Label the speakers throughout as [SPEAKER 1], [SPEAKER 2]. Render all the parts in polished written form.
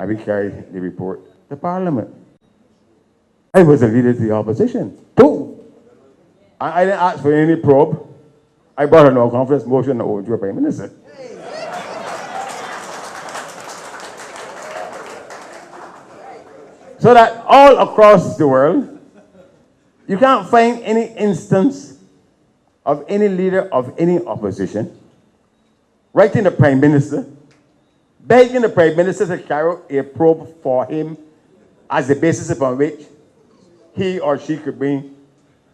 [SPEAKER 1] and we carried the report to Parliament. I was a leader to the opposition, too. I didn't ask for any probe. I brought a no-confidence motion over to a Prime Minister. So that all across the world, you can't find any instance of any leader of any opposition writing the Prime Minister, begging the Prime Minister to carry out a probe for him as the basis upon which he or she could bring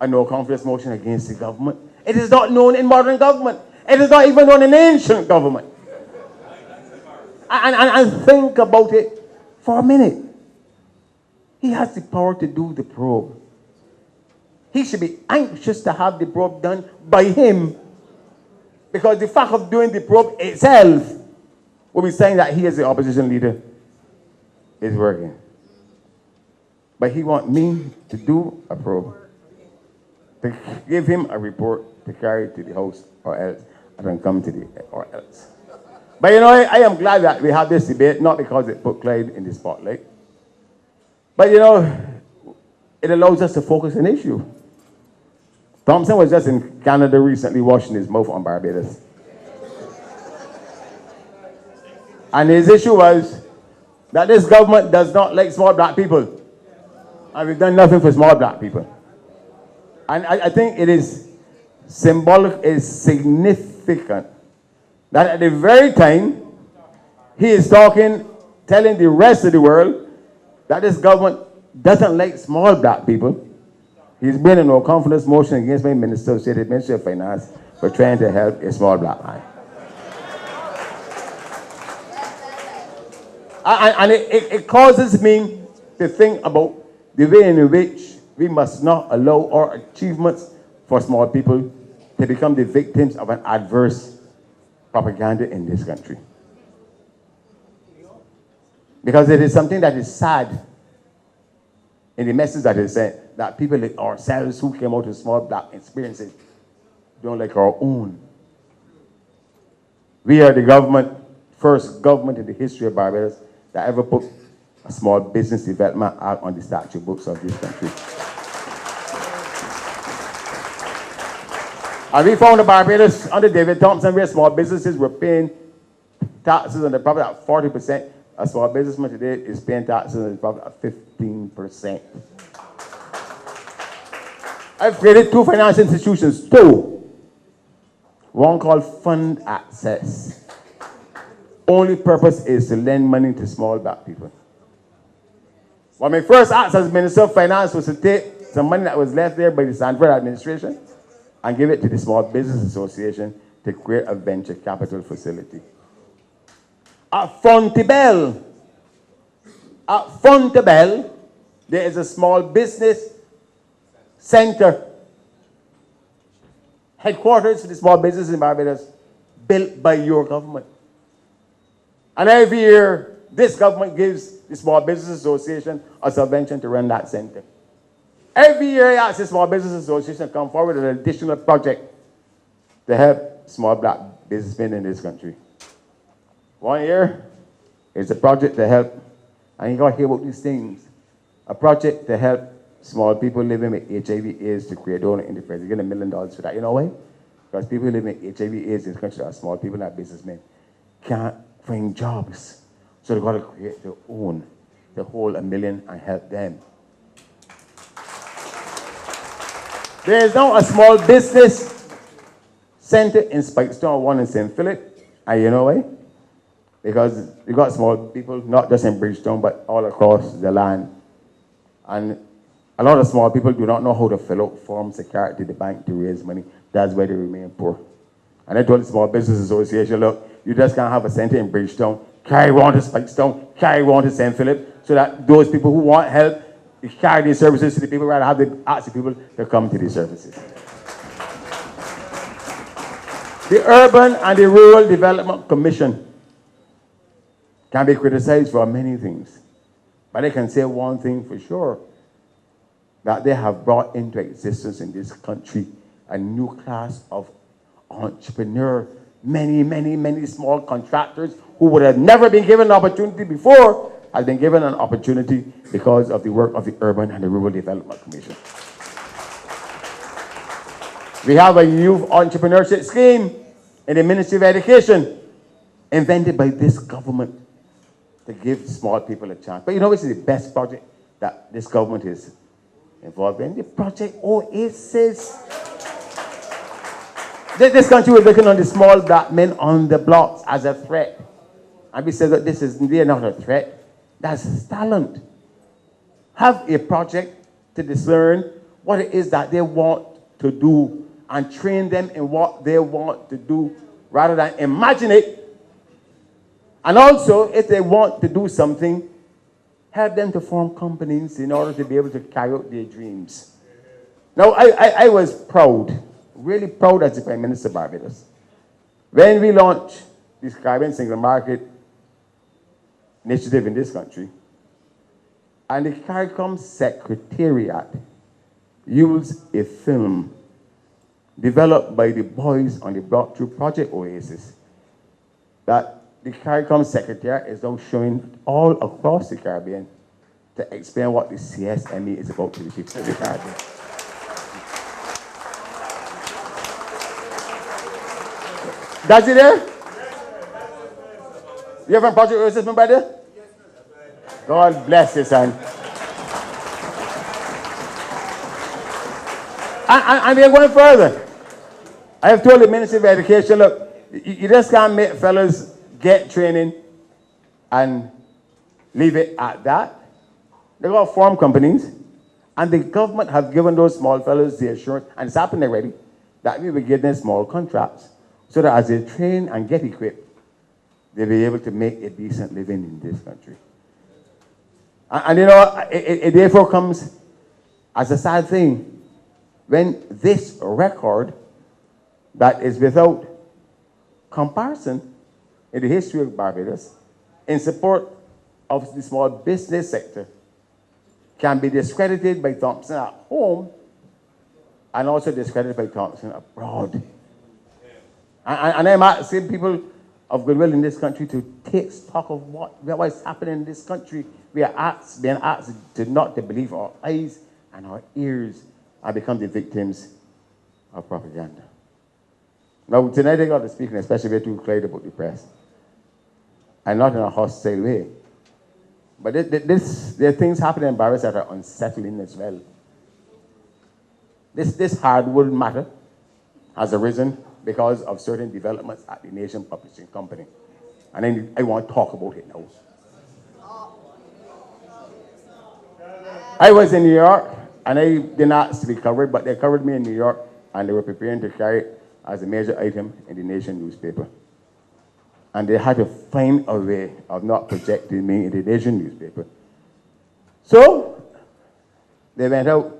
[SPEAKER 1] a no-confidence motion against the government. It is not known in modern government. It is not even known in ancient government. And think about it for a minute. He has the power to do the probe. He should be anxious to have the probe done by him, because the fact of doing the probe itself will be saying that he as the opposition leader is working. But he wants me to do a probe, to give him a report to carry to the House or else, and then come to the or else. But you know, I am glad that we have this debate, not because it put Clyde in the spotlight, but you know, it allows us to focus on an issue. Thompson was just in Canada recently washing his mouth on Barbados. And his issue was that this government does not like small black people. And we've done nothing for small black people. And I think it is symbolic, it is significant that at the very time he is talking, telling the rest of the world that this government doesn't like small black people, he's bringing a no-confidence motion against my Minister of State, Minister of Finance, for trying to help a small black man. And it causes me to think about the way in which we must not allow our achievements for small people to become the victims of an adverse propaganda in this country. Because it is something that is sad in the message that is sent, that people like ourselves who came out of small black experiences don't like our own. We are the government, first government in the history of Barbados that ever put a small business development out on the statute books of this country. And we found in Barbados under David Thompson where small businesses were paying taxes on the profit at 40%. A small businessman today is paying taxes on the profit at 15%. I've created two financial institutions, two. One called Fund Access. Only purpose is to lend money to small black people. Well, my first act as Minister of Finance was to take some money that was left there by the Sanford administration and give it to the Small Business Association to create a venture capital facility. At Fontebelle, there is a small business center, headquarters for the small business in Barbados, built by your government. And every year, this government gives the Small Business Association a subvention to run that center. Every year, I ask the Small Business Association to come forward with an additional project to help small black businessmen in this country. One year, it's a project to help, and you got to hear about these things, a project to help small people living with HIV/AIDS to create their own enterprise. You get $1 million for that. You know why? Because people living with HIV/AIDS in this country are small people, not businessmen, can't find jobs. So they've got to create their own to hold $1 million and help them. There is now a small business center in Spikestone, one in St. Philip, and you know why? Because you got small people, not just in Bridgetown, but all across the land. And a lot of small people do not know how to fill out forms to carry to the bank to raise money. That's why they remain poor. And I told the Small Business Association, look, you just can't have a center in Bridgetown, carry one to Spikestone, carry one to St. Philip, so that those people who want help, you carry these services to the people, rather have to ask the people to come to these services. The Urban and the Rural Development Commission can be criticized for many things, but I can say one thing for sure, that they have brought into existence in this country a new class of entrepreneur, many small contractors who would have never been given an opportunity before has been given an opportunity because of the work of the Urban and the Rural Development Commission. We have a youth entrepreneurship scheme in the Ministry of Education, invented by this government to give small people a chance. But you know, it's the best project that this government is involved in? The Project Oasis. This country was looking on the small black men on the blocks as a threat. And we said that they're not a threat. That's talent. Have a project to discern what it is that they want to do and train them in what they want to do rather than imagine it. And also, if they want to do something, help them to form companies in order to be able to carry out their dreams. Now, I was proud, really proud as the Prime Minister of Barbados, when we launched this Caribbean Single Market initiative in this country, and the CARICOM Secretariat used a film developed by the boys on the block through Project Oasis that the CARICOM Secretariat is now showing all across the Caribbean to explain what the CSME is about to the people of the Caribbean. That's it there? You have a Project Oasis, my brother? God bless you, son. And we're going further. I have told the Ministry of Education, look, you just can't make fellas get training and leave it at that. They've got to form companies, and the government have given those small fellas the assurance, and it's happened already, that we will give them small contracts so that as they train and get equipped, they'll be able to make a decent living in this country. And you know, it therefore comes as a sad thing when this record that is without comparison in the history of Barbados in support of the small business sector can be discredited by Thompson at home and also discredited by Thompson abroad. And I'm asking people of goodwill in this country to take stock of what is happening in this country. We are being asked to not to believe our eyes and our ears and become the victims of propaganda. Now, tonight I got to speak in a special way to Clyde about the press. And not in a hostile way. But there are things happening in Barbados that are unsettling as well. This Hardwood matter has arisen because of certain developments at the Nation Publishing Company. And I want to talk about it now. I was in New York, and I didn't ask to be covered, but they covered me in New York, and they were preparing to carry it as a major item in the Nation newspaper. And they had to find a way of not projecting me in the Nation newspaper. So they went out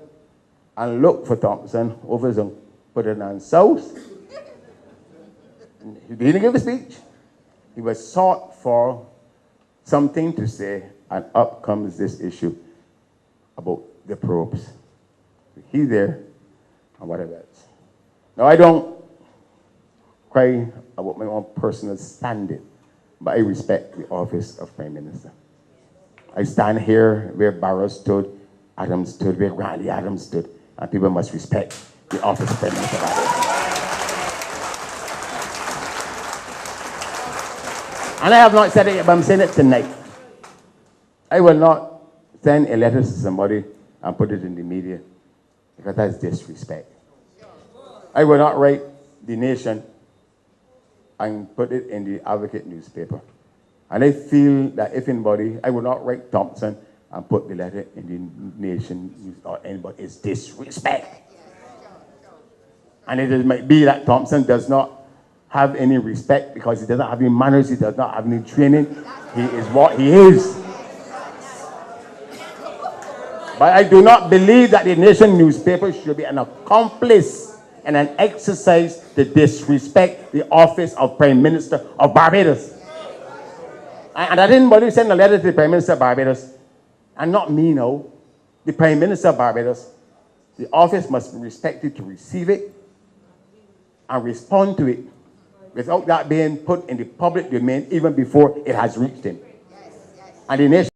[SPEAKER 1] and looked for Thompson over some Putterland South. He didn't give a speech. He was sought for something to say, and up comes this issue about the probes. He's there, and whatever else. Now, I don't cry about my own personal standing, but I respect the office of Prime Minister. I stand here where Barrow stood, Adams stood, where Randy Adams stood, and people must respect the office of Prime Minister. And I have not said it yet, but I'm saying it tonight. I will not send a letter to somebody and put it in the media, because that's disrespect. I will not write the Nation and put it in the Advocate newspaper. And I feel that if anybody, I will not write Thompson and put the letter in the Nation news or anybody. It's disrespect. And it might be that Thompson does not have any respect because he doesn't have any manners, he does not have any training. He is what he is. But I do not believe that the Nation newspaper should be an accomplice in an exercise to disrespect the office of Prime Minister of Barbados. And I didn't bother to send a letter to the Prime Minister of Barbados, and not me, no. The Prime Minister of Barbados, the office must be respected to receive it and respond to it without that being put in the public domain even before it has reached him. And the Nation